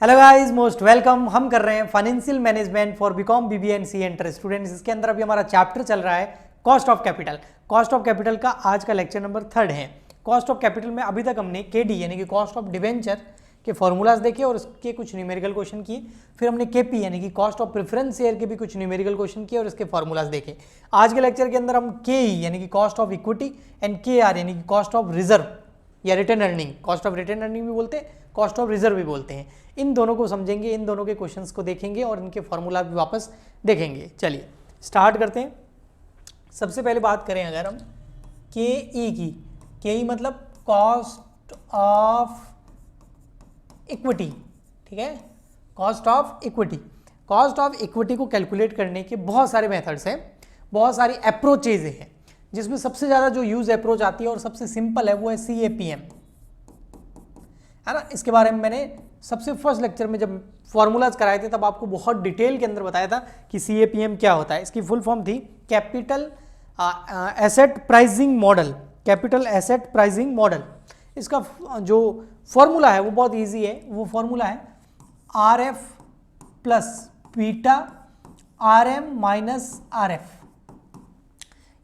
Hello guys, most welcome. हम कर रहे हैं financial management for BCom BBA and CA inter students. इसके अंदर अभी हमारा चैप्टर चल रहा है cost of capital. Cost of capital का आज का लेक्चर नंबर 3 है। कॉस्ट ऑफ कैपिटल में अभी तक हमने केडी यानी कि कॉस्ट ऑफ डिवेंचर के फॉर्मूलाज देखे और उसके कुछ न्यूमेरिकल क्वेश्चन किए। फिर हमने केपी यानी कि कॉस्ट ऑफ प्रेफरेंस शेयर के भी कुछ न्यूमेरिकल क्वेश्चन किए और इसके फॉर्मूलाज देखे। आज के लेक्चर के अंदर हम केई यानी कि cost of equity and KR यानी कि कॉस्ट ऑफ रिजर्व या return earning, cost of return earning भी बोलते हैं, कॉस्ट ऑफ रिजर्व भी बोलते हैं, इन दोनों को समझेंगे, इन दोनों के क्वेश्चंस को देखेंगे और इनके फॉर्मूला भी वापस देखेंगे। चलिए स्टार्ट करते हैं। सबसे पहले बात करें अगर हम के ई की, के ई मतलब कॉस्ट ऑफ इक्विटी, ठीक है, cost of equity. Cost of equity को कैलकुलेट करने के बहुत सारे मेथड्स हैं, बहुत सारी अप्रोचेज हैं, जिसमें सबसे ज़्यादा जो यूज अप्रोच आती है और सबसे सिंपल है वो है CAPM, है ना। इसके बारे में मैंने सबसे फर्स्ट लेक्चर में जब फॉर्मूलाज कराए थे तब आपको बहुत डिटेल के अंदर बताया था कि CAPM क्या होता है। इसकी फुल फॉर्म थी capital asset pricing model, capital asset pricing model. इसका जो फॉर्मूला है वो बहुत इजी है, वो फॉर्मूला है RF plus beta RM minus RF।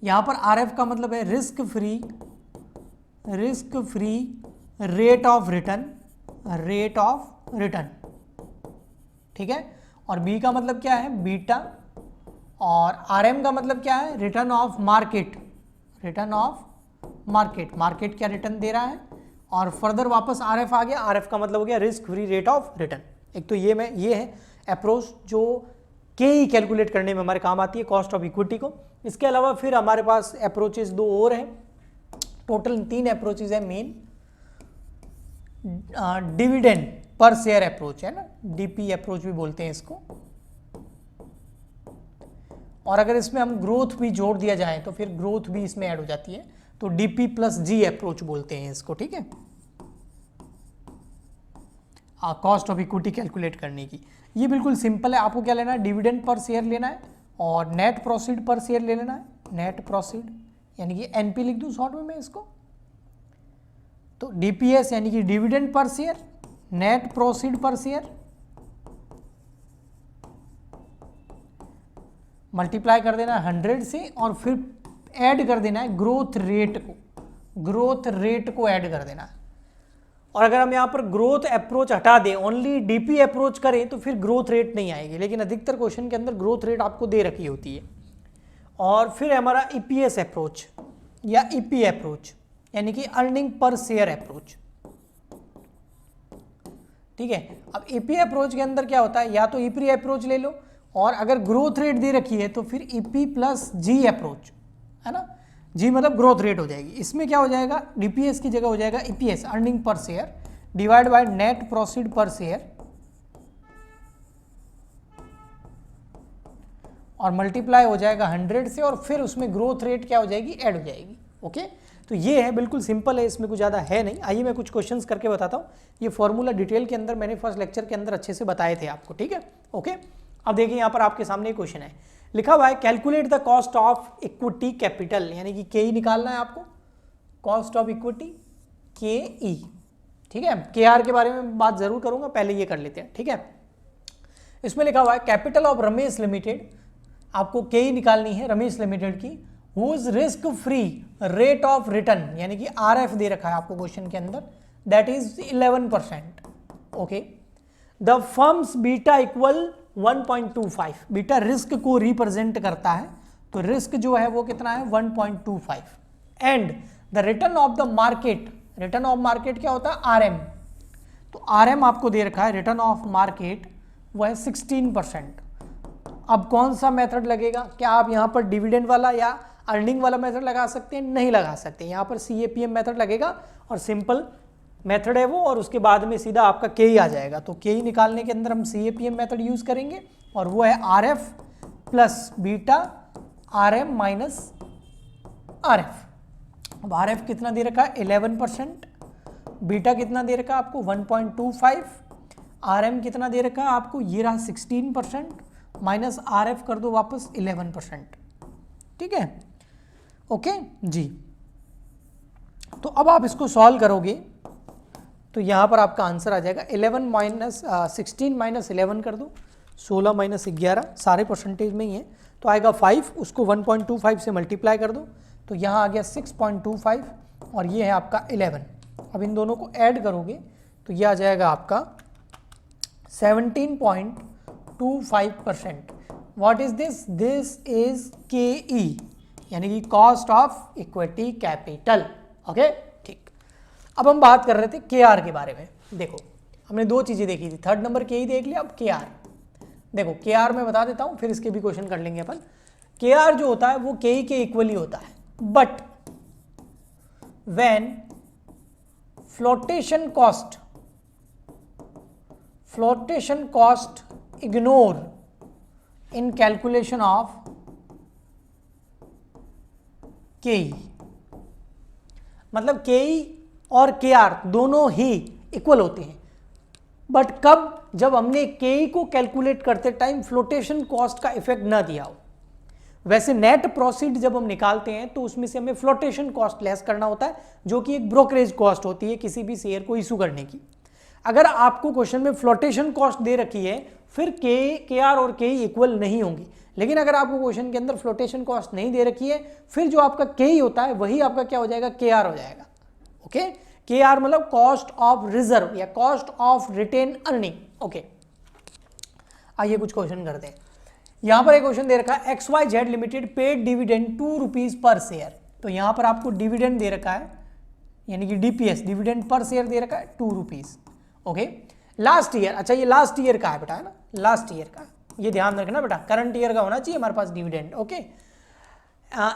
यहाँ पर RF का मतलब है risk free rate of return, ठीक है। और B का मतलब क्या है, बीटा, और RM का मतलब क्या है, रिटर्न ऑफ मार्केट, मार्केट क्या रिटर्न दे रहा है, और फर्दर वापस RF आ गया, RF का मतलब हो गया risk free rate of return. एक तो ये है अप्रोच जो के कैलकुलेट करने में हमारे काम आती है कॉस्ट ऑफ इक्विटी को। इसके अलावा फिर हमारे पास अप्रोचेस दो और हैं, टोटल 3 अप्रोचेस हैं main. Dividend per share approach है ना, DP अप्रोच भी बोलते हैं इसको, और अगर इसमें हम ग्रोथ भी जोड़ दिया जाए तो फिर ग्रोथ भी इसमें ऐड हो जाती है, तो DP प्लस G अप्रोच बोलते हैं इसको, ठीक है, कॉस्ट ऑफ इक्विटी कैलकुलेट करने की। ये बिल्कुल सिंपल है। आपको क्या लेना है, डिविडेंड पर शेयर लेना है और नेट प्रोसीड पर शेयर ले लेना है। नेट प्रोसीड यानी कि NP लिख दूं शॉर्ट में मैं इसको, तो DPS यानी कि dividend per share, net proceed per share, multiply कर देना है 100 से और फिर ऐड कर देना है ग्रोथ रेट को ऐड कर देना है। और अगर हम यहाँ पर ग्रोथ अप्रोच हटा दें, ओनली DP अप्रोच करें तो फिर ग्रोथ रेट नहीं आएगी, लेकिन अधिकतर क्वेश्चन के अंदर ग्रोथ रेट आपको दे रखी होती है। और फिर हमारा EPS अप्रोच या EP अप्रोच यानी कि अर्निंग पर शेयर अप्रोच, ठीक है। अब EP अप्रोच के अंदर क्या होता है, या तो EP अप्रोच ले लो, और अगर ग्रोथ रेट दे रखी है तो फिर EP प्लस G अप्रोच, है ना। G मतलब ग्रोथ रेट हो जाएगी। इसमें क्या हो जाएगा, DPS की जगह हो जाएगा EPS earning per share divide by net proceed per share, और मल्टीप्लाई हो जाएगा 100 से, और फिर उसमें ग्रोथ रेट क्या हो जाएगी, ऐड हो जाएगी। ओके, तो ये है, बिल्कुल सिंपल है, इसमें कुछ ज़्यादा है नहीं। आइए मैं कुछ क्वेश्चंस करके बताता हूँ। ये फॉर्मूला डिटेल के अंदर मैंने फर्स्ट लेक्चर के अंदर अच्छे से बताए थे आपको, ठीक है। ओके, अब देखिए यहाँ पर आपके सामने एक क्वेश्चन है, लिखा हुआ है calculate the cost of equity capital, यानी कि KE निकालना है आपको, कॉस्ट ऑफ इक्विटी KE, ठीक है। KR के बारे में बात जरूर करूंगा, पहले ये कर लेते हैं, ठीक है। इसमें लिखा हुआ है कैपिटल ऑफ रमेश लिमिटेड, आपको KE निकालनी है रमेश लिमिटेड की, whose risk free rate of return यानी कि RF दे रखा है आपको क्वेश्चन के अंदर, that is 11%। Okay, the firms beta equal 1.25, beta risk को रिप्रेजेंट करता है, तो रिस्क जो है वो कितना है 1.25, and the return of the market, return of market क्या होता है RM, तो RM आपको दे रखा है रिटर्न ऑफ मार्केट वो है 16%। अब कौन सा मेथड लगेगा, क्या आप यहाँ पर डिविडेंड वाला या अर्निंग वाला मेथड लगा सकते हैं, नहीं लगा सकते, यहाँ पर CAPM मेथड लगेगा और सिंपल मेथड है वो, और उसके बाद में सीधा आपका KE आ जाएगा। तो KE निकालने के अंदर हम CAPM मेथड यूज करेंगे, और वो है RF plus beta RM minus RF। अब RF कितना दे रखा है 11%, बीटा कितना दे रखा है आपको 1.25, RM कितना दे रखा है आपको, ये रहा 16%, माइनस RF कर दो वापस 11%, ठीक है। ओके जी, तो अब आप इसको सॉल्व करोगे तो यहाँ पर आपका आंसर आ जाएगा 16 माइनस 11 कर दो, 16 माइनस 11, सारे परसेंटेज में ही है, तो आएगा 5, उसको 1.25 से मल्टीप्लाई कर दो, तो यहाँ आ गया 6.25 और ये है आपका 11। अब इन दोनों को ऐड करोगे तो ये आ जाएगा आपका 17.25%। What is this? This is KE, यानी कि cost of equity capital. Okay, ठीक। अब हम बात कर रहे थे KR के बारे में। देखो हमने दो चीजें देखी थी, थर्ड नंबर KE देख लिया, अब KR देखो। KR मैं बता देता हूं, फिर इसके भी क्वेश्चन कर लेंगे अपन। KR जो होता है वो KE के इक्वली होता है, but when flotation cost ignore in calculation of KE, मतलब KE और KR दोनों ही इक्वल होते हैं, बट कब? जब हमने KE को कैलकुलेट करते टाइम फ्लोटेशन कॉस्ट का इफेक्ट ना दिया हो। वैसे नेट प्रोसीड जब हम निकालते हैं तो उसमें से हमें फ्लोटेशन कॉस्ट लेस करना होता है, जो कि एक ब्रोकरेज कॉस्ट होती है किसी भी शेयर को इशू करने की। अगर आपको क्वेश्चन में फ्लोटेशन कॉस्ट दे रखी है, फिर KR और KE इक्वल नहीं होंगी। लेकिन अगर आपको क्वेश्चन के अंदर फ्लोटेशन कॉस्ट नहीं दे रखी है, फिर जो आपका KE होता है वही आपका क्या हो जाएगा? KR हो जाएगा। ओके, KR मतलब कॉस्ट ऑफ रिजर्व या cost of retain earning. Okay, आइए कुछ क्वेश्चन करते हैं। यहां पर एक क्वेश्चन दे रखा है, XYZ limited paid dividend 2 rupees per share. तो यहां पर आपको डिविडेंड दे रखा है, यानी कि DPS डिविडेंड पर शेयर दे रखा है 2 रुपीज। ओके, लास्ट ईयर, अच्छा ये लास्ट ईयर का है बेटा, है ना, लास्ट ईयर का, ये ध्यान रखना बेटा, करंट ईयर का होना चाहिए हमारे पास dividend. Okay,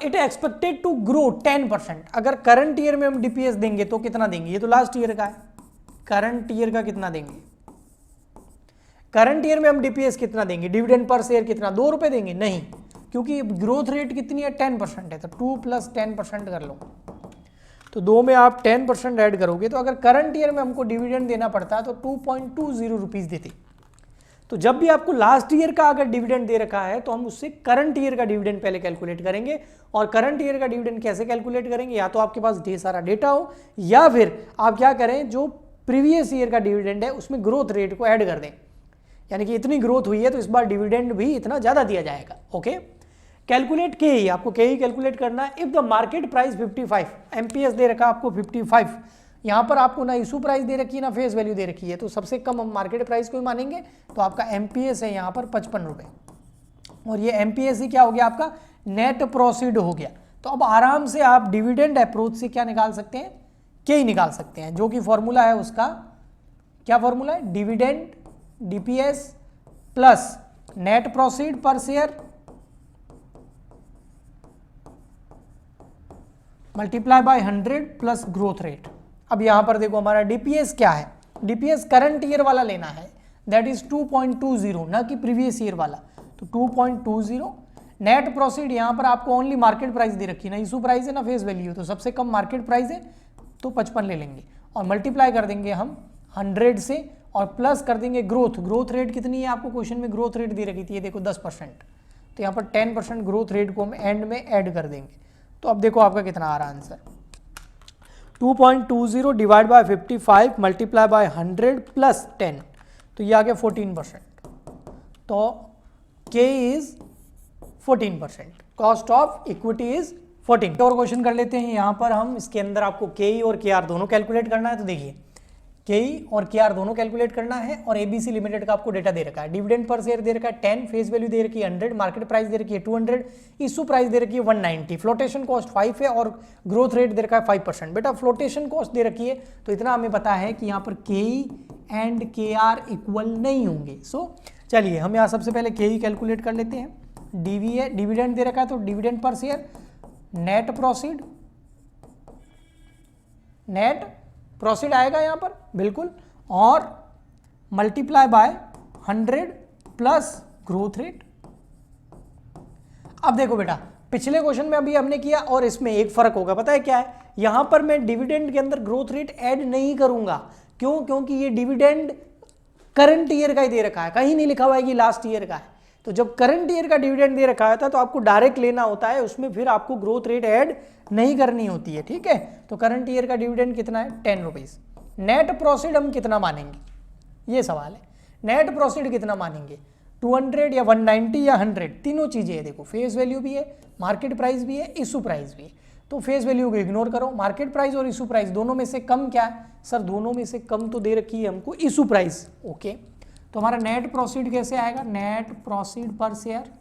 it expected to grow 10%। अगर करंट ईयर में हम DPS देंगे तो कितना देंगे? ये तो लास्ट ईयर का है, करंट ईयर का कितना देंगे? करंट ईयर में हम DPS कितना देंगे? डिविडेंड पर शेयर कितना? 2 रुपए देंगे? नहीं, क्योंकि ग्रोथ रेट कितनी है? 10% है, तो 2 + 10% कर लो, तो 2 में आप 10% ऐड करोगे, तो अगर करंट ईयर में हमको डिविडेंड देना पड़ता है तो 2.20 रुपीज देते। तो जब भी आपको लास्ट ईयर का अगर डिविडेंड दे रखा है तो हम उससे करंट ईयर का डिविडेंड पहले कैलकुलेट करेंगे। और करंट ईयर का डिविडेंड कैसे कैलकुलेट करेंगे? या तो आपके पास ढेर सारा डेटा हो, या फिर आप क्या करें, जो प्रीवियस ईयर का डिविडेंड है उसमें ग्रोथ रेट को ऐड कर दें, यानी कि इतनी ग्रोथ हुई है तो इस बार डिविडेंड भी इतना ज्यादा दिया जाएगा। ओके, कैलकुलेट KE, आपको KE कैलकुलेट करना है। If the market price 55, MPS दे रखा आपको 55, यहाँ पर आपको ना इशू प्राइस दे रखी है ना फेस वैल्यू दे रखी है, तो सबसे कम हम मार्केट प्राइस को ही मानेंगे, तो आपका MPS है यहाँ पर 55 रुपये, और ये MPS ही क्या हो गया? आपका नेट प्रोसीड हो गया। तो अब आराम से आप डिविडेंड अप्रोच से क्या निकाल सकते हैं? KE निकाल सकते हैं, जो कि फॉर्मूला है उसका, क्या फॉर्मूला है? Dividend DPS plus net proceed per share multiply by 100 plus growth rate. अब यहां पर देखो हमारा DPS क्या है? DPS करंट ईयर वाला लेना है, दैट इज 2.20, ना कि प्रीवियस ईयर वाला, तो 2.20। नेट प्रोसीड यहां पर आपको ओनली मार्केट प्राइस दे रखी है, ना इशू प्राइस है ना फेस वैल्यू, तो सबसे कम मार्केट प्राइस है तो 55 ले लेंगे, और मल्टीप्लाई कर देंगे हम 100 से, और प्लस कर देंगे ग्रोथ रेट कितनी है? आपको क्वेश्चन में ग्रोथ रेट दे रखी थी, ये देखो 10%, तो यहाँ पर 10% ग्रोथ रेट को हम एंड में ऐड कर देंगे। तो अब देखो आपका कितना आ रहा answer, 2.20 divide by 55 multiply by 100 plus 10, तो ये आ गया 14%। तो K is 14%, cost of equity is 14। और क्वेश्चन कर लेते हैं, यहाँ पर हम इसके अंदर आपको KE और KR दोनों कैलकुलेट करना है। तो देखिए KE और KR दोनों कैलकुलेट करना है, और ABC लिमिटेड का आपको डेटा दे रखा है, डिविडेंड पर शेयर दे रखा है 10, फेस वैल्यू दे रखी है 100, मार्केट प्राइस दे रखी है 200, इशू प्राइस दे रखी है 190, फ्लोटेशन कॉस्ट 5 है, और ग्रोथ रेट दे रखा है 5%। बेटा फ्लोटेशन कॉस्ट दे रखी है तो इतना हमें पता है कि यहाँ पर KE एंड KR इक्वल नहीं होंगे। सो चलिए हम यहाँ सबसे पहले KE कैलकुलेट कर लेते हैं। डिविडेंड दे रखा है तो dividend per share, net proceed आएगा यहाँ पर बिल्कुल, और multiply by 100 plus growth rate. अब देखो बेटा पिछले क्वेश्चन में अभी हमने किया और इसमें एक फर्क होगा, पता है क्या है? यहां पर मैं डिविडेंड के अंदर ग्रोथ रेट ऐड नहीं करूंगा। क्यों? क्योंकि ये डिविडेंड करंट ईयर का ही दे रखा है, कहीं नहीं लिखा हुआ है कि लास्ट ईयर का है। तो जब करंट ईयर का डिविडेंड दे रखा था तो आपको डायरेक्ट लेना होता है, उसमें फिर आपको ग्रोथ रेट ऐड नहीं करनी होती है, ठीक है? तो करंट ईयर का डिविडेंड कितना है? 10 रुपीज। नेट प्रोसीड हम कितना मानेंगे, ये सवाल है। नेट प्रोसीड कितना मानेंगे, 200 या 190 या 100, तीनों चीजें है। देखो फेस वैल्यू भी है, मार्केट प्राइस भी है, इशू प्राइस भी है। तो फेस वैल्यू को इग्नोर करो, मार्केट प्राइस और इशू प्राइस दोनों में से कम क्या है सर, दोनों में से कम तो दे रखी है हमको इशू प्राइस। ओके, तो हमारा नेट प्रोसीड कैसे आएगा, net proceed per share,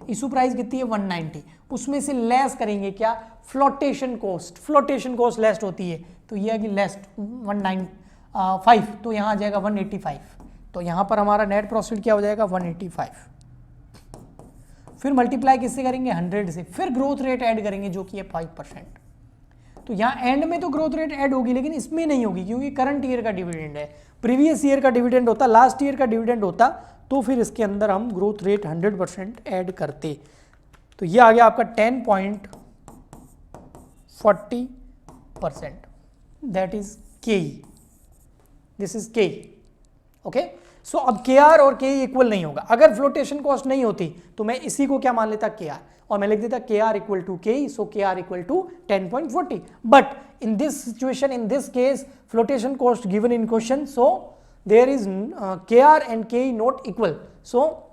issue price कितनी है 190, उसमें से लेस करेंगे क्या, flotation cost, flotation cost less होती है, तो ये है कि लेस 195, तो यहाँ आ जाएगा 185, तो यहाँ पर हमारा नेट प्रोसीड क्या हो जाएगा 185। फिर मल्टीप्लाई किससे करेंगे 100 से, फिर ग्रोथ रेट ऐड करेंगे जो कि है 5%। तो यहाँ एंड में तो ग्रोथ रेट ऐड होगी लेकिन इसमें नहीं होगी क्योंकि करंट ईयर का डिविडेंड है, प्रीवियस ईयर का डिविडेंड होता, लास्ट ईयर का डिविडेंड होता, तो फिर इसके अंदर हम ग्रोथ रेट 100% ऐड करते। तो ये आ गया आपका 10.40%, दैट इज के, दिस इज के। ओके, सो अब के आर और के इक्वल नहीं होगा। अगर फ्लोटेशन कॉस्ट नहीं होती तो मैं इसी को क्या मान लेता के आर, और मैं लिख देता के R equal to K, so K R equal to 10.40। But in this situation, in this case, flotation cost given in question, so there is KR and KE not equal. So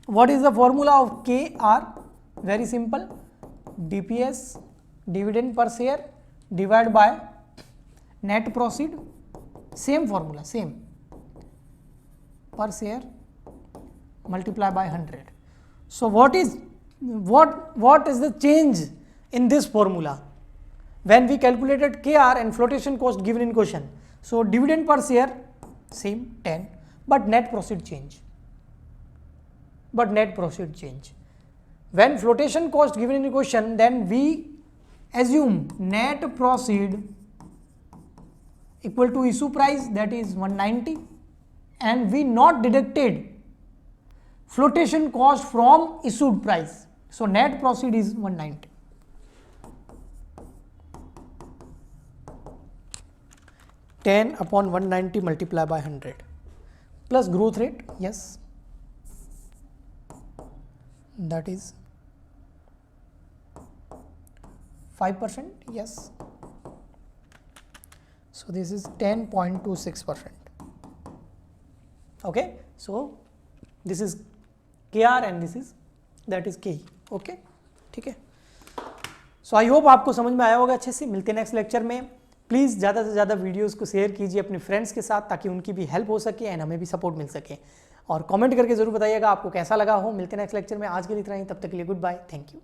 what is the formula of KR? Very simple, DPS, dividend per share, divide by net proceed, same formula, same, per share multiply by 100. So what is the change in this formula when we calculated KR and flotation cost given in question? So dividend per share same 10, but net proceed change, when flotation cost given in question, then we assume net proceed equal to issue price, that is 190, and we not deducted flotation cost from issued price, so net proceed is 190. Ten upon 190 multiply by 100 plus growth rate, yes, that is 5%, yes, so this is 10.26%. okay, so this is KR and this is that is KE. okay, ठीक है। सो I hope आपको समझ में आया होगा अच्छे से। मिलते हैं नेक्स्ट लेक्चर में। प्लीज़ ज़्यादा से ज़्यादा वीडियोस को शेयर कीजिए अपने फ्रेंड्स के साथ ताकि उनकी भी हेल्प हो सके एंड हमें भी सपोर्ट मिल सके, और कमेंट करके जरूर बताइएगा आपको कैसा लगा हो। मिलते हैं नेक्स्ट लेक्चर में, आज के लिए इतना ही, तब तक के लिए गुड बाय, थैंक यू।